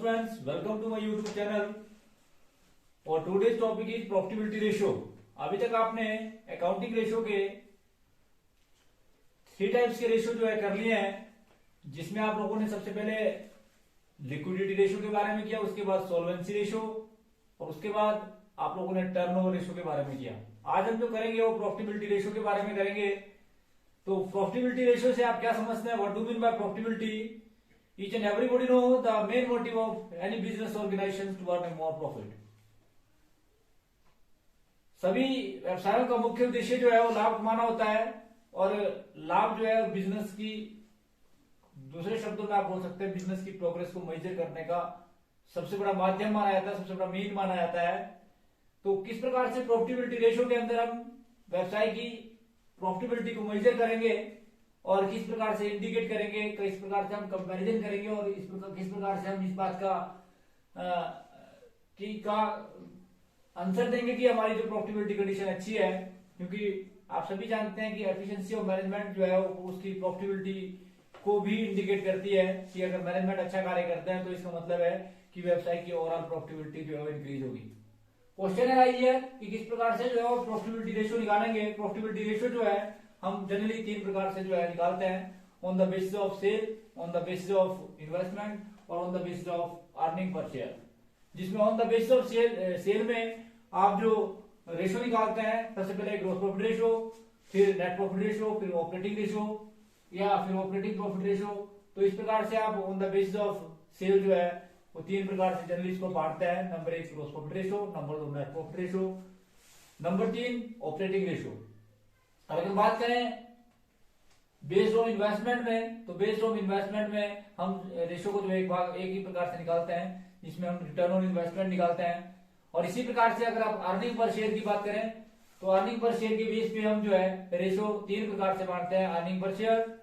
friends, welcome to my YouTube channel और today's topic is profitability ratio। अभी तक आपने अकाउंटिंग रेशियो के 3 टाइप्स के रेशियो जो है कर लिए हैं, जिसमें आप लोगों ने सबसे पहले लिक्विडिटी रेशियो के बारे में किया, उसके बाद सॉल्वेंसी रेशियो और उसके बाद आप लोगों ने टर्नओवर रेशियो के बारे में किया। आज हम जो करेंगे वो प्रॉफिटेबिलिटी रेशियो के बारे में करेंगे। तो प्रॉफिटेबिलिटी रेशियो से आप क्या समझते हैं, what do mean bye profitability? Each and everybody know the main motive of any business organization to earn more profit। सभी व्यवसायों का मुख्य उद्देश्य जो है वो लाभ कमाना होता है और लाभ जो है बिजनेस की, दूसरे शब्दों में आप बोल सकते हैं बिजनेस की प्रोग्रेस को मेजर करने का सबसे बड़ा माध्यम माना जाता है, सबसे बड़ा मीन माना जाता है। तो किस प्रकार से प्रॉफिटेबिलिटी रेशियो के अंदर हम व्यवसाय की प्रॉफिटेबिलिटी को मेजर करेंगे और किस प्रकार से इंडिकेट करेंगे, किस प्रकार से हम कंपैरिजन करेंगे और किस प्रकार से हम इस बात का आंसर देंगे कि हमारी जो प्रॉफिटेबिलिटी कंडीशन अच्छी है। क्योंकि आप सभी जानते हैं कि एफिशिएंसी ऑफ मैनेजमेंट जो है वो उसकी प्रॉफिटेबिलिटी को भी इंडिकेट करती है कि अगर मैनेजमेंट अच्छा कार्य करते हैं तो इसका मतलब है कि व्यवसाय की ओवरऑल प्रॉफिटेबिलिटी जो है वो इंक्रीज होगी। क्वेश्चन है कि किस प्रकार से जो है वो प्रॉफिटेबिलिटी रेशियो निकालेंगे। प्रॉफिटेबिलिटी रेशियो जो है हम जनरली 3 प्रकार से जो है निकालते हैं, on the basis of sale, on the basis of investment और on the basis of earning per share. जिसमें on the basis of sale में आप जो रेशियो निकालते हैं, सबसे पहले ग्रोस प्रॉफिट रेशियो, फिर नेट प्रॉफिट रेशियो, फिर ऑपरेटिंग रेशियो या फिर ऑपरेटिंग प्रॉफिट रेशियो। तो इस प्रकार से आप on the basis of sale जो है वो 3 प्रकार से जनरली इसको बांटते हैं। Number 1 gross profit ratio, number 2 net profit ratio, number 3 operating ratio. अब अगर बात करें बेस्ड ऑन इन्वेस्टमेंट में, तो बेस्ड ऑन इन्वेस्टमेंट में हम रेशियो को जो एक ही प्रकार से निकालते हैं, जिसमें हम रिटर्न ऑन इन्वेस्टमेंट निकालते हैं। और इसी प्रकार से अगर आप अर्निंग पर शेयर की बात करें तो अर्निंग पर शेयर के बेस पे हम जो है रेशियो 3 प्रकार से बांटते हैं, earning per share,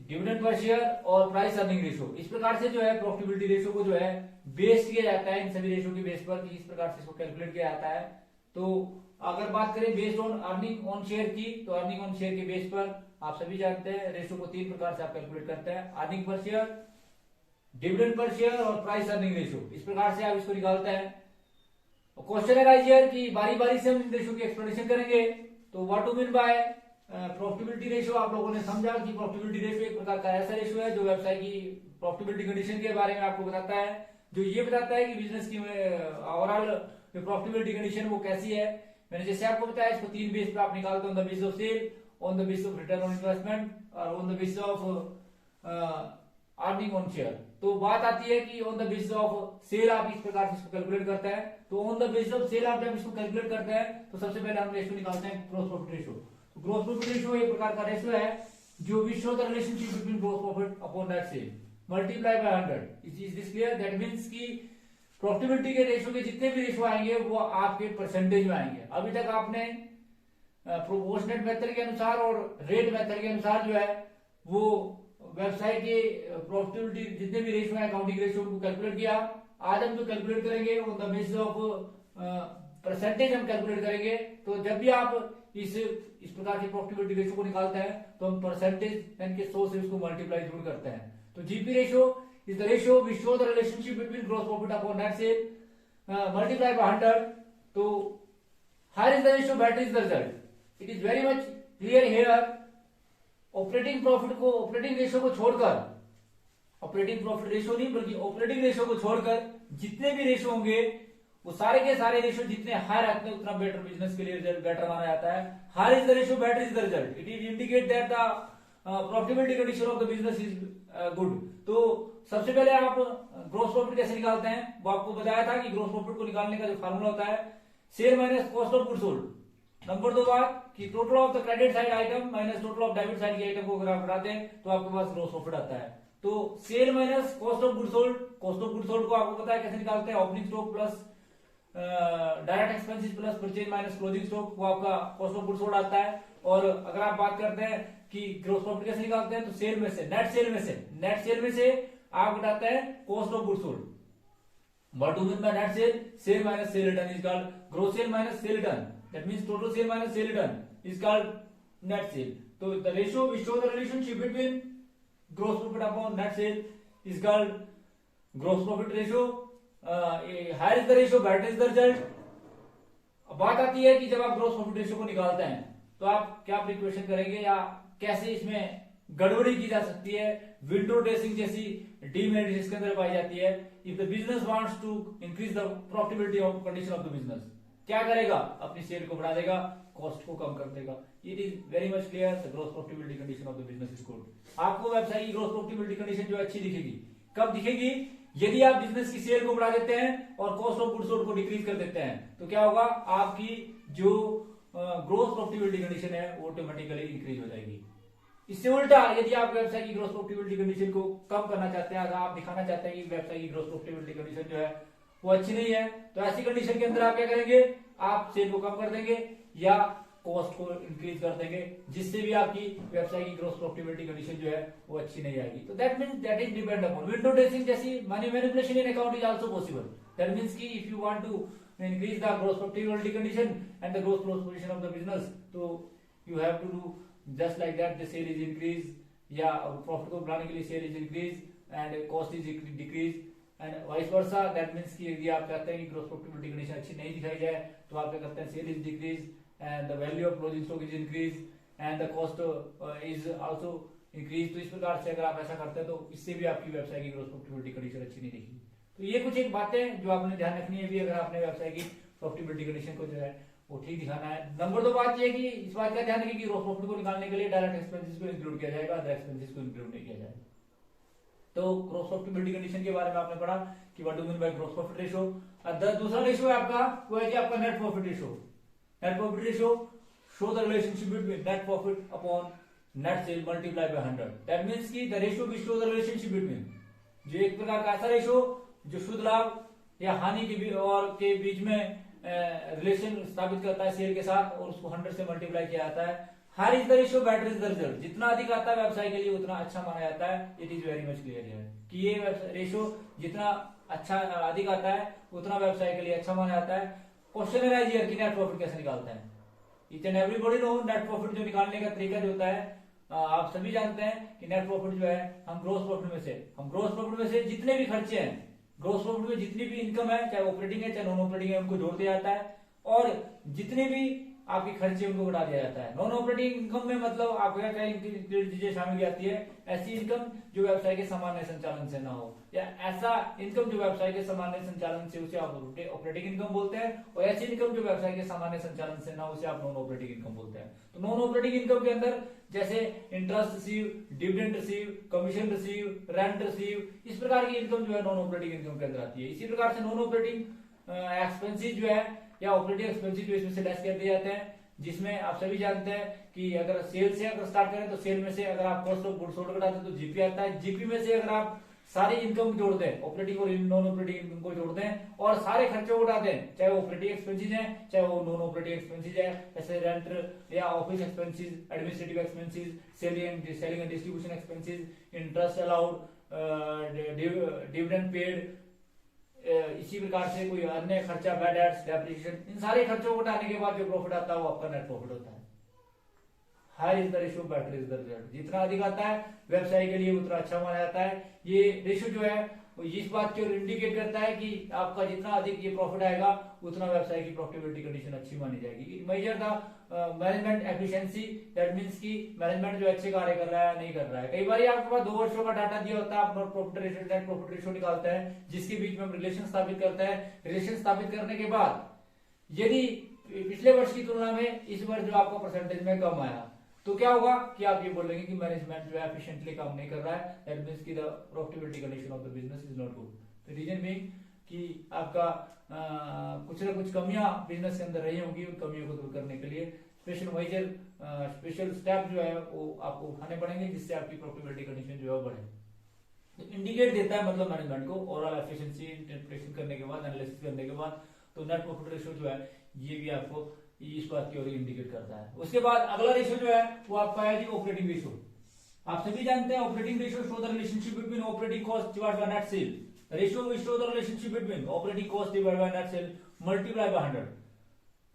dividend per share और प्राइस अर्निंग रेशियो। इस प्रकार से जो है प्रॉफिटेबिलिटी रेशियो को जो है बेस किया जाता है इन सभी रेशियो के बेस पर कि इस प्रकार से इसको कैलकुलेट किया जाता है। तो अगर बात करें based on earning on share की, तो अर्निंग ऑन शेयर के बेस पर आप सभी जानते हैं रेशियो को 3 प्रकार से आप कैलकुलेट करते हैं, earning per share, dividend per share और प्राइस अर्निंग रेशियो। इस प्रकार से आप इसको निकालते हैं। क्वेश्चन है हियर कि बारी बारी से हम इन रेशियो की एक्सप्लेनेशन करेंगे। तो what do mean bye profitability ratio? आप लोगों ने समझा कि प्रॉफिटेबिलिटी रेशियो एक प्रकार का ऐसा रेशियो है जो व्यवसाय की प्रॉफिटेबिलिटी कंडीशन के बारे में आपको बताता है, जो ये बताता है कि बिजनेस की ओवरऑल प्रॉफिटेबिलिटी कंडीशन वो कैसी है। मैंने जैसे आपको बताया इसको 3 बेस पे आप निकालते हैं, on the basis of sale, on the basis of return on investment और on the basis of earning on share. तो बात आती है कि on the basis of sale आप इस प्रकार से इसको कैलकुलेट करते हैं। तो on the basis of sale आप जब इसको कैलकुलेट करते हैं तो सबसे पहले हम रेशियो निकालते हैं ग्रोस प्रॉफिट रेशियो। तो ग्रोस प्रॉफिट रेशियो एक प्रकार का रेशियो है जो will show the relationship between gross profit upon net sale multiply by 100। Is this clear? That means कि प्रॉफिटेबिलिटी के रेशियो के जितने भी रेशियो आएंगे वो आपके परसेंटेज में आएंगे। अभी तक आपने प्रोपोर्शनेट मेथड के अनुसार और रेट मेथड के अनुसार जो है वो व्यवसाय के प्रॉफिटेबिलिटी जितने भी रेशियो है अकाउंटिंग रेशियो को कैलकुलेट किया। आज हम जो कैलकुलेट करेंगे on the basis of percentage हम कैलकुलेट करेंगे। तो जब भी आप इस प्रकार की प्रॉफिटेबिलिटी रेशियो को निकालते हैं तो हम परसेंटेज यानी कि 100 से उसको मल्टीप्लाई जरूर करते हैं। तो GP ratio is the ratio which show the relationship between gross profit upon net sale multiplied by 100. So higher is the ratio, better is the result. It is very much clear here. Operating profit को, operating ratio को छोड़कर, operating profit ratio नहीं बल्कि operating ratio को छोड़कर जितने भी ratio होंगे वो सारे के सारे रेशियो जितने हाई रहते हैं उतना बेटर बिजनेस के लिए रिजल्ट बेटर माना जाता है। Higher is the ratio, better is the result. It is indicate that the profitability condition of the business is good. तो सबसे पहले आप ग्रोस प्रॉफिट कैसे निकालते हैं वो आपको बताया था कि ग्रोस प्रॉफिट को निकालने का जो फार्मूला होता है sale minus cost of goods sold. Number 2 बात कि total of the credit side item minus total of debit side के आइटम को अगर आप घटाते हैं तो आपके पास ग्रोस प्रॉफिट आता है। तो sale minus cost of goods sold, cost of goods sold को आपको पता है कैसे निकालते हैं, opening stock plus direct expenses plus purchase minus closing stock, वो आपका कॉस्ट ऑफ गुड्स सोल्ड आता है। और अगर आप बात करते हैं कि ग्रोस प्रॉफिट कैसे निकालते हैं तो सेल में से, नेट सेल में से आप घटाते हैं cost of goods sold. What do mean by net sale? Sale minus sale return is called gross sale minus sale return. That means total sale minus sale return is called net sale. तो the ratio which show the relationship between gross profit upon net sale is called gross profit ratio, higher is the ratio better is the result. बात आती है कि जब आप gross profit ratio को निकालते हैं तो आप क्या प्रिपरेशन करेंगे या कैसे इसमें गड़बड़ी की जा सकती है, विंडो ड्रेसिंग जैसी डीमेरिट इसके अंदर पाई जाती है। If the business wants to increase the profitability of condition of the business, क्या करेगा, अपनी सेल को बढ़ा देगा, कॉस्ट को कम कर देगा। It is very much clear the gross profitability condition of the business is good. आपको व्यवसाय की ग्रोस प्रॉफिटेबिलिटी कंडीशन जो अच्छी दिखेगी, कब दिखेगी, यदि आप बिजनेस की सेल को बढ़ा देते हैं और कॉस्ट ऑफ गुड्स सोल्ड को डिक्रीज कर देते हैं, तो क्या होगा, आपकी जो ग्रोस प्रॉफिटेबिलिटी कंडीशन है वो ऑटोमेटिकली इंक्रीज हो जाएगी। इससे उल्टा यदि आप व्यवसाय की ग्रोस प्रॉफिटेबिलिटी कंडीशन को कम करना चाहते हैं, अगर आप दिखाना चाहते हैं कि व्यवसाय की ग्रोस प्रॉफिटेबिलिटी कंडीशन जो है वो अच्छी नहीं है, तो ऐसी कंडीशन के अंदर आप क्या करेंगे, आप सेल को कम कर देंगे या कॉस्ट को इंक्रीज कर देंगे, जिससे भी आपकी व्यवसाय की ग्रोस प्रॉफिटेबिलिटी कंडीशन जो है वो अच्छी नहीं आएगी। तो that means that is depend upon window dressing जैसी money manipulation in account is also possible. That means कि if you want to increase the gross profitability condition and the gross position of the business, so you have to do just like that, the sale is increase या profit को बढ़ाने के लिए sale is increase and cost is decrease and vice versa. That means कि यदि आप चाहते हैं कि ग्रोस प्रॉफिटेबिलिटी कंडीशन अच्छी नहीं दिखाई जाए तो आप क्या करते हैं, sale is decrease and the value of closing stock is increase and the cost is also increase. तो इस प्रकार से अगर आप ऐसा करते हैं तो इससे भी आपकी व्यवसाय की ग्रोस प्रॉफिटेबिलिटी कंडीशन अच्छी नहीं दिखेगी। तो ये कुछ एक बातें जो आपने ध्यान रखनी है भी, अगर आपने व्यवसाय की प्रॉफिटेबिलिटी कंडीशन को जो है वो ठीक दिखाना है। नंबर 2 बात ये है कि इस बात का ध्यान रखिए कि ग्रोस प्रॉफिट को निकालने के लिए डायरेक्ट एक्सपेंसेस को इंक्लूड किया जाएगा, अदर एक्सपेंसेस को इंक्लूड नहीं किया जाएगा। तो ग्रोस प्रॉफिटेबिलिटी कंडीशन के बारे में आपने पढ़ा कि what do mean by gross profit ratio. दूसरा रेशियो है आपका, वो है कि आपका net profit ratio. Net profit ratio show the relationship between net profit upon net sale multiply by 100। That means कि the ratio which show the relationship between, जो एक प्रकार का ऐसा रेशियो जो शुद्ध लाभ या हानि के बीच में रिलेशन स्थापित करता है सेल के साथ और उसको 100 से मल्टीप्लाई किया जाता है। Higher is the ratio better is the result, जितना अधिक आता है व्यवसाय के लिए उतना अच्छा माना जाता है। It is very much clear है कि ये रेशियो जितना अच्छा अधिक आता है उतना व्यवसाय के लिए अच्छा माना जाता है। क्वेश्चन है हियर कि नेट प्रॉफिट कैसे निकालते हैं। Each and everybody know net profit जो निकालने का तरीका जो होता है, आप सभी जानते हैं कि नेट प्रॉफिट जो है हम ग्रोस प्रॉफिट में से जितने भी खर्चे हैं, ग्रोस प्रॉफिट में जितनी भी इनकम है, चाहे ऑपरेटिंग है चाहे नॉन ऑपरेटिंग है, उनको जोड़ दिया जाता है और जितने भी आपके खर्चे उनको घटा दिया जाता है। नॉन ऑपरेटिंग इनकम में मतलब आपको क्या चीजें शामिल की जाती है, ऐसी इनकम जो व्यवसाय के सामान्य संचालन से ना हो, या ऐसा इनकम जो व्यवसाय के सामान्य संचालन से उसे आप ऑपरेटिंग इनकम बोलते हैं, और ऐसी इनकम जो व्यवसाय के सामान्य संचालन से ना हो उसे आप नॉन ऑपरेटिंग इनकम बोलते हैं। तो नॉन ऑपरेटिंग इनकम के अंदर जैसे interest receive, dividend receive, commission receive, rent receive, इस प्रकार की इनकम जो है नॉन ऑपरेटिंग इनकम के अंदर आती है। इसी प्रकार से नॉन ऑपरेटिंग एक्सपेंसेस जो है या ऑपरेटिंग एक्सपेंसेस जो इसमें से लेस कर दिए जाते हैं, जिसमें आप सभी जानते हैं कि अगर सेल से अगर स्टार्ट करें तो सेल में से अगर आप कॉस्ट ऑफ गुड्स सोल्ड घटाते हैं तो जीपी आता है। जीपी में से अगर आप सारी इनकम जोड़ दें, ऑपरेटिंग और नॉन ऑपरेटिंग इनकम को जोड़ दें और सारे खर्चों को उठा दें, चाहे वो ऑपरेटिंग एक्सपेंसेस हैं चाहे वो नॉन ऑपरेटिंग एक्सपेंसेस है, जैसे रेंट या office expenses, administrative expenses, selling and distribution expenses, interest allowed, dividend paid, इसी प्रकार से कोई अन्य खर्चा, बैड एड्स, डेप्रिसिएशन, इन सारे खर्चों को हटाने के बाद जो प्रॉफिट आता है वो आपका नेट प्रॉफिट होता है। Higher is the ratio better is the result, जितना अधिक आता है व्यवसाय के लिए उतना अच्छा माना जाता है। ये रेशियो जो है वो इस बात की ओर इंडिकेट करता है कि आपका जितना अधिक ये प्रॉफिट आएगा उतना व्यवसाय की प्रॉफिटेबिलिटी कंडीशन अच्छी मानी जाएगी। It measure the management efficiency, that means कि मैनेजमेंट जो अच्छे कार्य कर रहा है नहीं कर रहा है। कई बार आपके पास 2 वर्षों का डाटा दिया होता है, आप नेट प्रॉफिट रेशियो निकालते हैं जिसके बीच में हम रिलेशन स्थापित करते हैं। रिलेशन स्थापित करने के बाद यदि पिछले वर्ष की तुलना में इस वर्ष जो आपका परसेंटेज में कम आया तो क्या होगा कि आप ये बोलेंगे कि मैनेजमेंट जो है एफिशिएंटली काम नहीं कर रहा है, दैट मींस कि the profitability condition of the business is not good. The reason being कि आपका कुछ ना कुछ कमियां बिजनेस के अंदर रही होंगी, उन कमियों को दूर करने के लिए स्पेशल स्टेप जो है वो आपको उठाने पड़ेंगे जिससे आपकी प्रॉफिटेबिलिटी कंडीशन जो है बढ़े। तो इंडिकेट देता है मतलब मैनेजमेंट को ओवरऑल एफिशिएंसी इंटरप्रिटेशन करने के बाद, एनालिसिस करने के बाद, तो नेट प्रॉफिट रेशियो जो है ये भी आपको इस बात की ओर इंडिकेट करता है। उसके बाद अगला रेशियो जो है वो आपका है जी ऑपरेटिंग रेशियो। आप सभी जानते हैं operating ratio show the relationship between operating cost divided by net cell. Ratio which show the relationship between operating cost divided by net sale multiply by 100।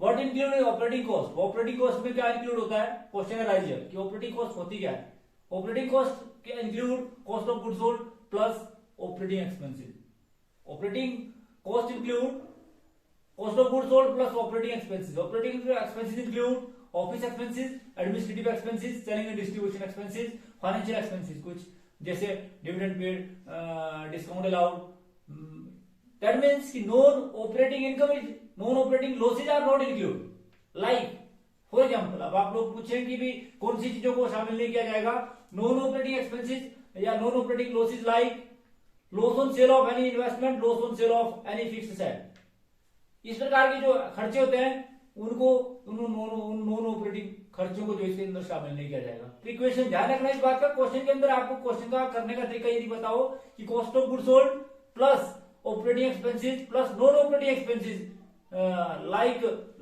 What include operating cost? Operating cost में क्या include होता है? Question है rise कि operating cost होती क्या है? Operating cost के include cost of goods sold plus operating expenses. Operating cost include cost of goods sold plus operating expenses. Operating expenses include office expenses, administrative expenses, selling and distribution expenses, financial expenses कुछ जैसे dividend paid, discount allowed. That means कि non-operating income is non-operating losses are not included. Like for example, अब आप लोग पूछें कि भी कौन सी चीजों को शामिल नहीं किया जाएगा, non-operating expenses या non-operating losses like loss on sale of any investment, loss on sale of any fixed asset. इस प्रकार के जो खर्चे होते हैं उनको नॉन ऑपरेटिंग खर्चों को जो इसके अंदर शामिल नहीं किया जाएगा। तो इक्वेशन ध्यान रखना इस बात का, क्वेश्चन के अंदर आपको क्वेश्चन का करने का तरीका यदि बताओ कि cost of goods sold plus operating expenses plus non operating expenses,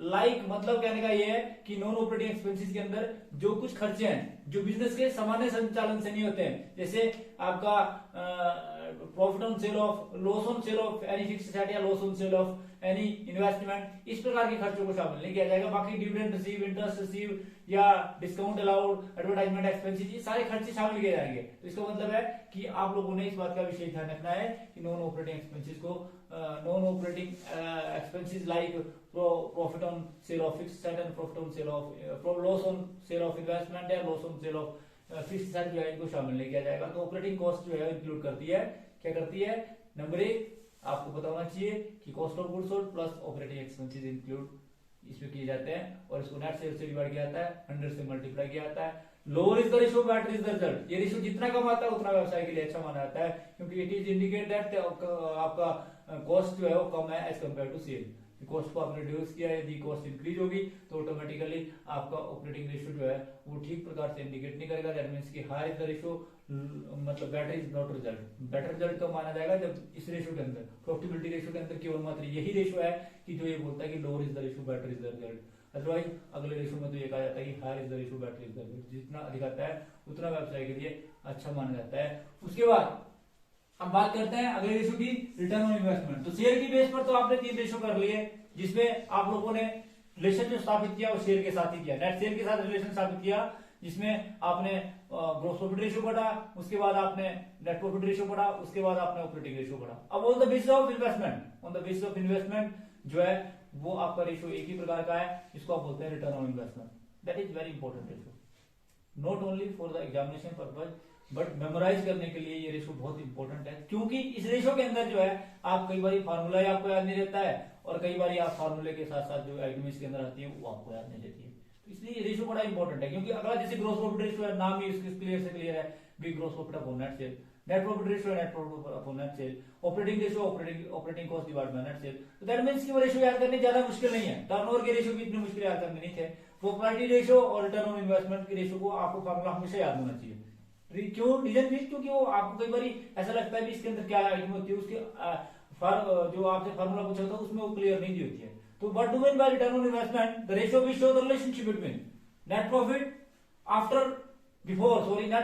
like मतलब कहने का ये है कि नॉन ऑपरेटिंग एक्सपेंसेस के अंदर जो कुछ खर्चे हैं जो बिजनेस के सामान्य संचालन से नहीं होते हैं, जैसे आपका profit on sale of, loss on sale of any fixed asset या loss on sale of any investment, इस प्रकार के खर्चों को शामिल नहीं किया जाएगा। बाकी डिविडेंड रिसीव, इंटरेस्ट रिसीव या डिस्काउंट अलाउड, एडवर्टाइजमेंट एक्सपेंसेस, ये सारे खर्चे शामिल किए जाएंगे। तो इसका मतलब है कि आप लोगों ने इस बात का विशेष ध्यान रखना है कि नॉन ऑपरेटिंग एक्सपेंसेस को, non operating expenses like profit on sale of fixed asset and profit on sale of, loss on sale of investment या loss on sale of fixed asset जो है इनको शामिल नहीं किया जाएगा। तो ऑपरेटिंग कॉस्ट जो है इंक्लूड करती है, क्या करती है, नंबर 1 आपको पता होना चाहिए कि cost of goods sold plus operating expenses include इसमें किए जाते हैं और इसको नेट सेल्स से डिवाइड किया जाता है, 100 से मल्टीप्लाई किया जाता है। Lower is the ratio better is the result, ये रेशियो जितना कम आता है उतना व्यवसाय के लिए अच्छा माना जाता है, क्योंकि इट इज इंडिकेट दैट आपका कॉस्ट जो है वो कम है as compare to sale. Cost को आपने रिड्यूस किया, यदि कॉस्ट इंक्रीज होगी तो ऑटोमेटिकली आपका ऑपरेटिंग रेशियो जो है वो ठीक प्रकार से इंडिकेट नहीं करेगा। दैट मींस कि हायर इज द रेशियो, मतलब better is not result. Better result कब माना जाएगा, जब इस रेशियो के अंदर, प्रॉफिटेबिलिटी रेशियो के अंदर केवल मात्र यही रेशियो है कि जो ये बोलता है कि lower is the ratio better is the result. Otherwise अगले रेशियो में तो ये कहा जाता है कि higher is the ratio better is the result, जितना अधिक आता है उतना व्यवसाय के लिए अच्छा माना जाता है। उसके बाद अब बात करते हैं अगले रेशियो की, रिटर्न ऑन इन्वेस्टमेंट। तो शेयर की बेस पर तो आपने 3 रेशियो कर लिए, जिसमें आप लोगों ने रिलेशन जो स्थापित किया वो शेयर के साथ ही किया, नेट शेयर के साथ रिलेशन स्थापित किया, जिसमें आपने ग्रॉस प्रॉफिट रेशियो पढ़ा, उसके बाद आपने नेट प्रॉफिट रेशियो पढ़ा, उसके बाद आपने ऑपरेटिंग रेशियो पढ़ा। अब on the basis of investment, on the basis of investment जो है वो आपका रेशियो एक ही प्रकार का है, जिसको आप बोलते हैं return on investment. That is very important ratio, not only for the examination purpose but memorise करने के लिए ये रेशियो बहुत इंपॉर्टेंट है, क्योंकि इस रेशियो के अंदर जो है आप कई बार फार्मूला ही आपको याद नहीं रहता है और कई बार आप फार्मूले के साथ साथ जो एग्रीमेंट के अंदर आती है वो आपको याद नहीं रहती है। तो इसलिए ये रेशियो बड़ा इंपॉर्टेंट है, क्योंकि अगला जैसे ग्रॉस प्रॉफिट रेशियो है, नाम ही इसके क्लियर से क्लियर है, B gross profit upon net sale, net profit ratio net profit upon net sale, operating ratio operating cost divide by net sale. तो दैट मींस कि वो रेशियो याद करने ज्यादा मुश्किल नहीं है, टर्नओवर के रेशियो भी इतने मुश्किल याद करने नहीं थे। प्रॉपर्टी रेशियो और रिटर्न ऑन इन्वेस्टमेंट के रेशियो को आपको फार्मूला हमेशा याद होना चाहिए। क्यों, रीजन भी क्योंकि वो आपको कई बार ऐसा लगता है कि इसके अंदर क्या आइटम होती है, उसके जो आपसे फार्मूला पूछा था उसमें वो क्लियर नहीं दी होती है। तो what do mean bye return on investment, the ratio will show the relationship between net profit after net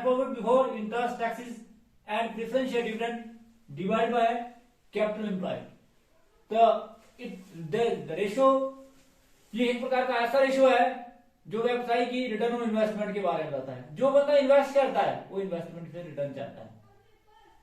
profit before interest, taxes and preferential dividend divide by capital employed. The ratio ये एक प्रकार का ऐसा ratio है जो व्यवसाय की return on investment के बारे में बताता है। जो बंदा इन्वेस्ट करता है वो इन्वेस्टमेंट से रिटर्न चाहता है।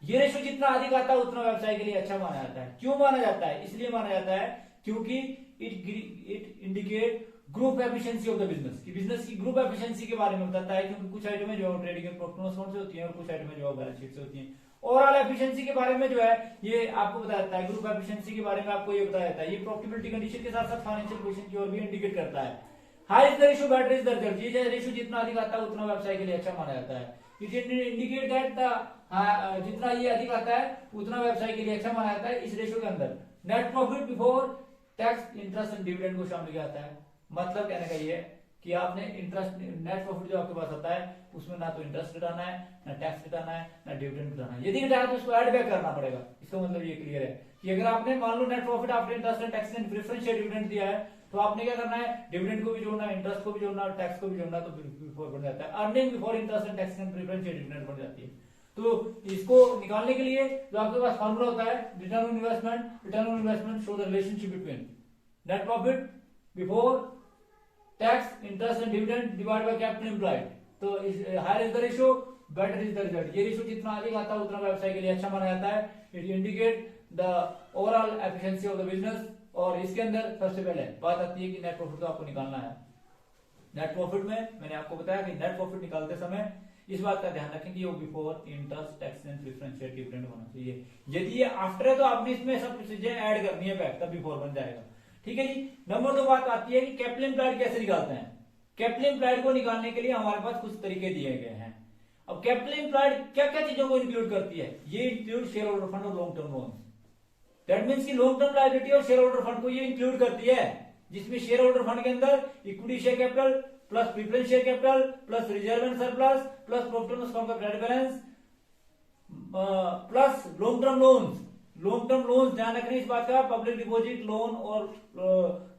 ये रेशियो जितना अधिक आता है उतना व्यवसाय के लिए अच्छा माना जाता है। क्यों माना जाता है, इसलिए माना जाता है क्योंकि it indicate group efficiency of the business, कि बिजनेस की ग्रुप एफिशिएंसी के बारे में बताता है, क्योंकि कुछ आइटमें जो है ट्रेडिंग एंड प्रॉफिट अकाउंट से होती है और कुछ आइटमें जो है बैलेंस शीट से होती है। ओवरऑल एफिशिएंसी के बारे में जो है ये आपको बताया जाता है, ग्रुप एफिशिएंसी के बारे में आपको ये बताया जाता है। ये प्रॉफिटेबिलिटी कंडीशन के साथ साथ फाइनेंशियल पोजीशन की ओर भी इंडिकेट करता है। High is the ratio better is the result, ये रेशियो जितना अधिक आता है उतना व्यवसाय के लिए अच्छा माना जाता है। इट इंडिकेट दैट जितना ये अधिक आता है उतना व्यवसाय के लिए अच्छा माना जाता है। इस रेशियो के अंदर net profit before tax, interest and dividend को शामिल किया जाता है। मतलब कहने का ये कि आपने इंटरेस्ट, नेट प्रॉफिट जो आपके पास आता है उसमें ना तो इंटरेस्ट घटाना है, ना टैक्स घटाना है, ना डिविडेंड घटाना है। यदि घटाया तो उसको ऐड बैक करना पड़ेगा। इसका मतलब ये क्लियर है कि अगर आपने मान लो net profit after interest and tax and preferential dividend दिया है तो आपने क्या करना है, डिविडेंड को भी जोड़ना है, इंटरेस्ट को भी जोड़ना है, टैक्स को भी जोड़ना, तो बिफोर बन जाता है earning before interest and tax and preferential dividend बन जाती है। तो इसको निकालने के लिए जो आपके पास फार्मूला होता है return on investment show the relationship between net profit before tax, interest and dividend divide by capital employed. तो higher is the ratio better is the result, ये रेशियो जितना अधिक आता है उतना व्यवसाय के लिए अच्छा माना जाता है। It indicate the overall efficiency of the business. और इसके अंदर सबसे पहले बात आती है कि नेट प्रॉफिट तो आपको निकालना है। नेट प्रॉफिट में मैंने आपको बताया कि नेट प्रॉफिट निकालते समय इस बात का ध्यान रखें कि वो before interest tax and preference share dividend होना चाहिए। यदि ये आफ्टर है तो आपने इसमें सब चीजें ऐड करनी है बैक, तब बिफोर बन जाएगा। ठीक है जी। नंबर 2 बात आती है कि कैपिटल एम्प्लॉयड कैसे निकालते हैं। कैपिटल एम्प्लॉयड को निकालने के लिए हमारे पास कुछ तरीके दिए गए हैं। अब कैपिटल एम्प्लॉयड क्या क्या चीजों को इंक्लूड करती है, ये इंक्लूड शेयर होल्डर फंड और long term loan. That means कि लॉन्ग टर्म लायबिलिटी और शेयर होल्डर फंड को ये इंक्लूड करती है, जिसमें शेयर होल्डर फंड के अंदर equity share capital plus preference share capital plus reserve and surplus plus profit loss account का credit balance plus long term loans. Long term loans ध्यान रखना इस बात का, पब्लिक डिपॉजिट लोन और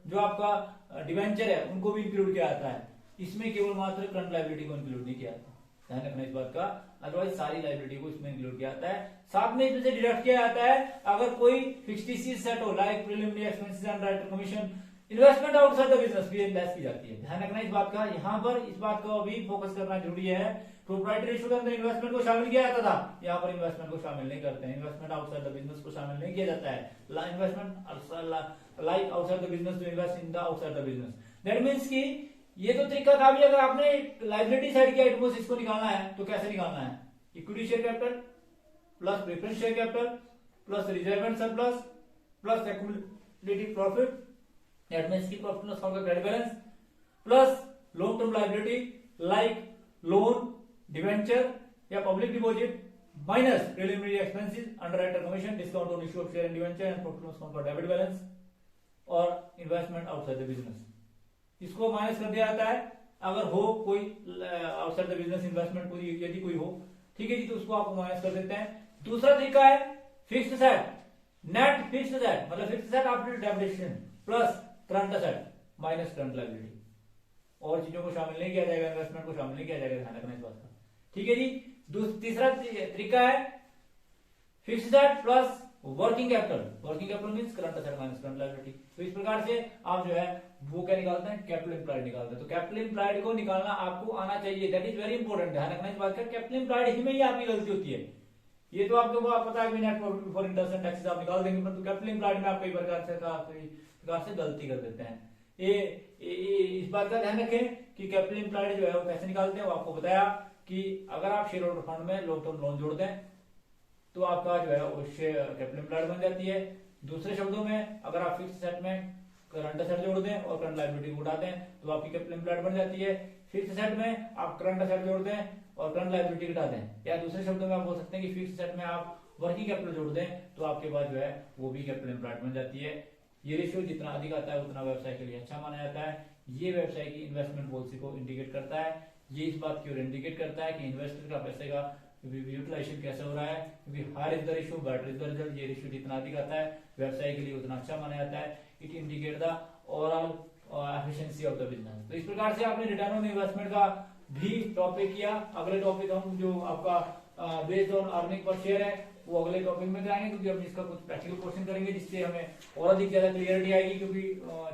जो आपका डिवेंचर है उनको भी इंक्लूड किया जाता है। इसमें केवल मात्र करंट लायबिलिटी को इंक्लूड नहीं किया जाता, ध्यान रखना इस बात का। अदरवाइज सारी लायबिलिटी को इसमें इंक्लूड किया जाता है। साथ में इसमें से डिडक्ट किया जाता है अगर कोई फिक्स्ड इश्यूज सेट हो, like preliminary expenses and right commission. Investment outside the business भी लेस की जाती है, ध्यान रखना इस बात का। यहाँ पर इस बात को भी फोकस करना जरूरी है। प्रोप्राइटरी रेशियो के अंदर इन्वेस्टमेंट को शामिल किया जाता था, यहाँ पर इन्वेस्टमेंट को शामिल नहीं करते हैं। इन्वेस्टमेंट आउटसाइड द बिजनेस को शामिल नहीं किया जाता है। Investment like outside the business to invest in the outside the business. That means की ये तो तरीका था भी, अगर आपने लायबिलिटी साइड की आइटम इसको निकालना है तो कैसे निकालना है, equity share capital plus preference share capital plus reserve and surplus plus accumulated profit, that means की प्रॉफिट लॉस अकाउंट का credit balance plus long term liability like loan, debenture या public deposit minus preliminary expenses, underwriter commission, discount on issue of share and debenture and profit loss account का debit balance और investment outside the business. इसको minus कर दिया जाता है अगर हो कोई आउटसाइड द बिजनेस इन्वेस्टमेंट कोई यदि कोई हो, ठीक है जी, तो उसको आप माइनस कर देते हैं। दूसरा तरीका है fixed asset, net fixed asset मतलब fixed asset after depreciation plus current asset minus current liability. और चीजों को शामिल नहीं किया जाएगा, इन्वेस्टमेंट को शामिल नहीं किया जाएगा, ध्यान रखना इस बात का। ठीक है जी। तीसरा तरीका है fixed asset plus working capital. Working capital means current asset minus current liability. तो इस प्रकार से आप जो है वो क्या निकालते हैं, कैपिटल एम्प्लॉयड निकालते हैं। तो कैपिटल एम्प्लॉयड को निकालना आपको आना चाहिए, दैट इज वेरी इंपॉर्टेंट, ध्यान रखना इस बात का। कैपिटल एम्प्लॉयड ही में ही आपकी गलती होती है। ये तो आपको पता है net profit before interest and taxes आप निकाल देंगे, परंतु कैपिटल एम्प्लॉयड में आप कई प्रकार से गलती कर देते हैं। इस बात का ध्यान रखें कि कैपिटल एम्प्लॉयड जो है वो कैसे निकालते हैं। वो आपको बताया कि अगर आप शेयर होल्डर फंड में लॉन्ग टर्म लोन जोड़ दें तो आपका जो है वो कैपिटल एम्प्लॉयड बन जाती है। दूसरे शब्दों में अगर आप फिक्स्ड एसेट में करंट एसेट जोड़ दें और करंट लायबिलिटी को उठा दें तो आपकी कैपिटल एम्प्लॉयड बन जाती है। फिक्स्ड एसेट में आप करंट एसेट जोड़ दें और करंट लायबिलिटी घटा दें, या दूसरे शब्दों में आप बोल सकते हैं कि फिक्स्ड एसेट में आप वर्किंग कैपिटल जोड़ दें तो आपके पास जो है वो भी कैपिटल एम्प्लॉयड बन जाती है। ये रेशियो जितना अधिक आता है उतना व्यवसाय के लिए अच्छा माना जाता है। ये व्यवसाय की इन्वेस्टमेंट पॉलिसी को इंडिकेट करता है। ये इस बात की ओर इंडिकेट करता है कि इन्वेस्टर का पैसे का यूटिलाइजेशन कैसे हो रहा है, क्योंकि higher is the ratio better is the result. ये रेशियो जितना अधिक आता है व्यवसाय के लिए उतना अच्छा माना जाता है। It indicate the overall efficiency of the business. तो इस प्रकार से आपने रिटर्न ऑन इन्वेस्टमेंट का भी टॉपिक किया। अगले टॉपिक हम जो आपका based on earning per share है वो अगले टॉपिक में कराएंगे, क्योंकि हम इसका कुछ प्रैक्टिकल क्वेश्चन करेंगे जिससे हमें और अधिक ज्यादा क्लियरिटी आएगी, क्योंकि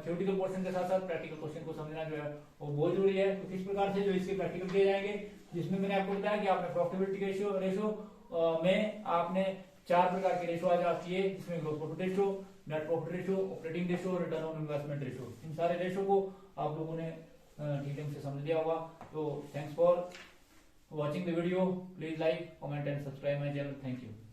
थ्योरेटिकल क्वेश्चन के साथ साथ प्रैक्टिकल क्वेश्चन को समझना जो है वो बहुत जरूरी है। तो किस प्रकार से जो इसके प्रैक्टिकल किए जाएंगे, जिसमें मैंने आपको बताया कि आपने प्रॉफिटेबिलिटी रेशियो में आपने 4 प्रकार के रेशियो आज आप किए, जिसमें gross profit ratio, net profit ratio, operating ratio, return on investment ratio, इन सारे रेशियो को आप लोगों ने ठीक ढंग से समझ लिया होगा। तो thanks for watching the video. Please like, comment and subscribe my channel. Thank you.